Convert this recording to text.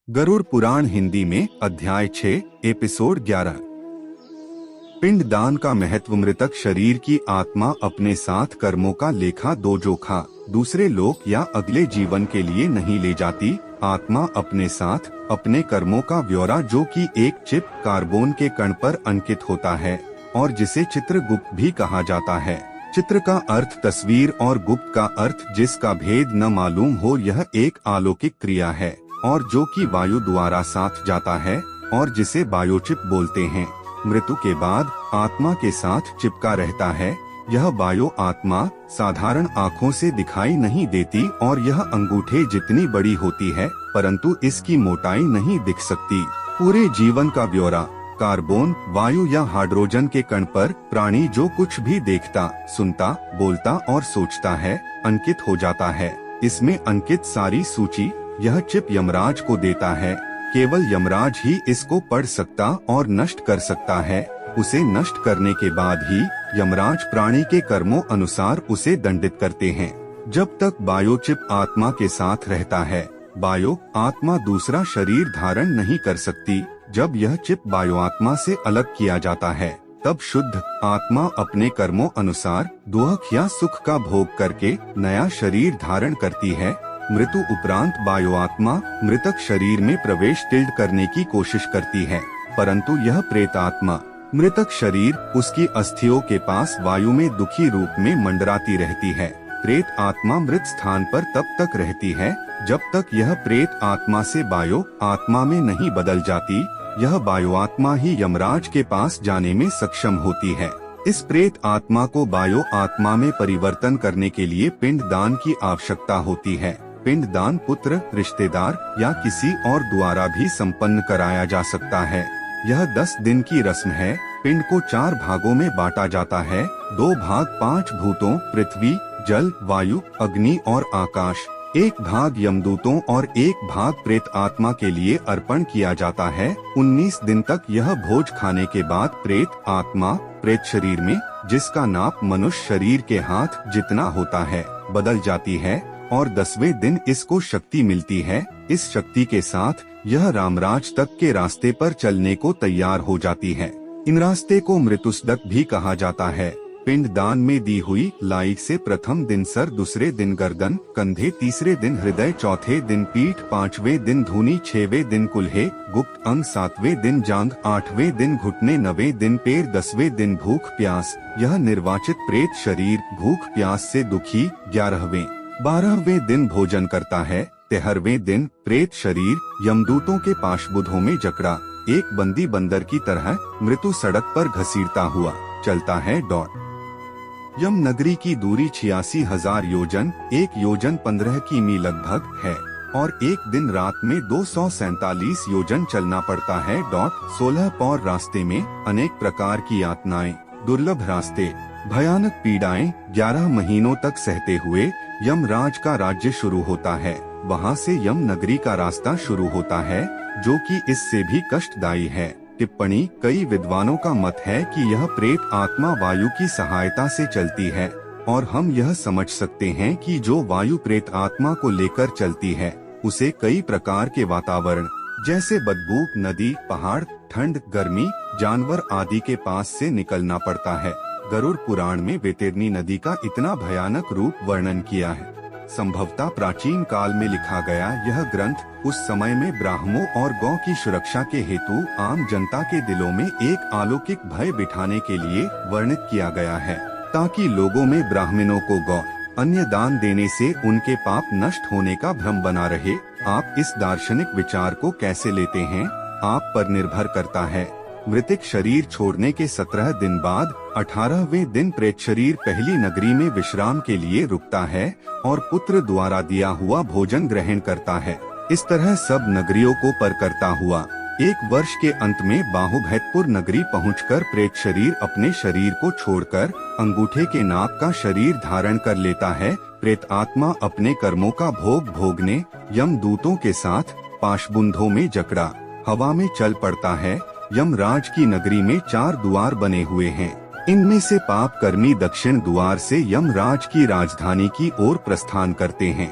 गरुड़ पुराण हिंदी में अध्याय 6 एपिसोड 11। पिंडदान का महत्व। मृतक शरीर की आत्मा अपने साथ कर्मों का लेखा जोखा दूसरे लोक या अगले जीवन के लिए नहीं ले जाती। आत्मा अपने साथ अपने कर्मों का ब्यौरा, जो कि एक चिप कार्बन के कण पर अंकित होता है और जिसे चित्रगुप्त भी कहा जाता है। चित्र का अर्थ तस्वीर और गुप्त का अर्थ जिसका भेद न मालूम हो। यह एक अलौकिक क्रिया है और जो कि वायु द्वारा साथ जाता है और जिसे बायोचिप बोलते हैं। मृत्यु के बाद आत्मा के साथ चिपका रहता है। यह बायो आत्मा साधारण आँखों से दिखाई नहीं देती और यह अंगूठे जितनी बड़ी होती है, परंतु इसकी मोटाई नहीं दिख सकती। पूरे जीवन का ब्यौरा कार्बन, वायु या हाइड्रोजन के कण पर प्राणी जो कुछ भी देखता, सुनता, बोलता और सोचता है अंकित हो जाता है। इसमें अंकित सारी सूची यह चिप यमराज को देता है। केवल यमराज ही इसको पढ़ सकता और नष्ट कर सकता है। उसे नष्ट करने के बाद ही यमराज प्राणी के कर्मों अनुसार उसे दंडित करते हैं। जब तक बायो चिप आत्मा के साथ रहता है, बायो आत्मा दूसरा शरीर धारण नहीं कर सकती। जब यह चिप बायो आत्मा से अलग किया जाता है, तब शुद्ध आत्मा अपने कर्मों अनुसार दुख या सुख का भोग करके नया शरीर धारण करती है। मृत्यु उपरांत बायो आत्मा मृतक शरीर में प्रवेश करने की कोशिश करती है, परंतु यह प्रेत आत्मा मृतक शरीर उसकी अस्थियों के पास वायु में दुखी रूप में मंडराती रहती है। प्रेत आत्मा मृत स्थान पर तब तक रहती है जब तक यह प्रेत आत्मा से बायो आत्मा में नहीं बदल जाती। यह बायो आत्मा ही यमराज के पास जाने में सक्षम होती है। इस प्रेत आत्मा को बायो आत्मा में परिवर्तन करने के लिए पिंड दान की आवश्यकता होती है। पिंड दान पुत्र, रिश्तेदार या किसी और द्वारा भी संपन्न कराया जा सकता है। यह 10 दिन की रस्म है। पिंड को 4 भागों में बांटा जाता है। 2 भाग 5 भूतों पृथ्वी, जल, वायु, अग्नि और आकाश, 1 भाग यमदूतों और 1 भाग प्रेत आत्मा के लिए अर्पण किया जाता है। 19 दिन तक यह भोज खाने के बाद प्रेत आत्मा प्रेत शरीर में, जिसका नाप मनुष्य शरीर के हाथ जितना होता है, बदल जाती है और 10वें दिन इसको शक्ति मिलती है। इस शक्ति के साथ यह रामराज तक के रास्ते पर चलने को तैयार हो जाती है। इन रास्ते को मृत्युसदक भी कहा जाता है। पिंड दान में दी हुई लाई से प्रथम दिन सर, दूसरे दिन गर्दन, कंधे, तीसरे दिन हृदय, चौथे दिन पीठ, 5वें दिन धूनी, 6वें दिन कुल्हे, गुप्त अंग, 7वें दिन जांघ, 8वें दिन घुटने, 9वें दिन पैर, 10वें दिन भूख प्यास। यह निर्वाचित प्रेत शरीर भूख प्यास से दुखी 11वें 12वें दिन भोजन करता है। 13वें दिन प्रेत शरीर यमदूतों के पाशबुद्धों में जकड़ा एक बंदी बंदर की तरह मृत्यु सड़क पर घसीटता हुआ चलता है। यम नगरी की दूरी 86,000 योजन, 1 योजन 15 किमी लगभग है और एक दिन रात में 247 योजन चलना पड़ता है। 16 पौर रास्ते में अनेक प्रकार की यातनाएं, दुर्लभ रास्ते, भयानक पीड़ाएं 11 महीनों तक सहते हुए यमराज का राज्य शुरू होता है। वहाँ से यम नगरी का रास्ता शुरू होता है, जो कि इससे भी कष्टदायी है। टिप्पणी: कई विद्वानों का मत है कि यह प्रेत आत्मा वायु की सहायता से चलती है और हम यह समझ सकते हैं कि जो वायु प्रेत आत्मा को लेकर चलती है, उसे कई प्रकार के वातावरण जैसे बदबू, नदी, पहाड़, ठंड, गर्मी, जानवर आदि के पास से निकलना पड़ता है। गरुड़ पुराण में वैतरणी नदी का इतना भयानक रूप वर्णन किया है। संभवतः प्राचीन काल में लिखा गया यह ग्रंथ उस समय में ब्राह्मणों और गौ की सुरक्षा के हेतु आम जनता के दिलों में एक अलौकिक भय बिठाने के लिए वर्णित किया गया है, ताकि लोगों में ब्राह्मणों को गौ अन्य दान देने से उनके पाप नष्ट होने का भ्रम बना रहे। आप इस दार्शनिक विचार को कैसे लेते हैं, आप पर निर्भर करता है। मृतिक शरीर छोड़ने के 17 दिन बाद 18वें दिन प्रेत शरीर पहली नगरी में विश्राम के लिए रुकता है और पुत्र द्वारा दिया हुआ भोजन ग्रहण करता है। इस तरह सब नगरियों को पर करता हुआ 1 वर्ष के अंत में बाहुभैतपुर नगरी पहुंचकर प्रेत शरीर अपने शरीर को छोड़कर अंगूठे के नाप का शरीर धारण कर लेता है। प्रेत आत्मा अपने कर्मों का भोग भोगने यमदूतों के साथ पाशबुंधों में जकड़ा हवा में चल पड़ता है। यमराज की नगरी में 4 द्वार बने हुए हैं। इनमें से पाप कर्मी दक्षिण द्वार से यमराज की राजधानी की ओर प्रस्थान करते हैं।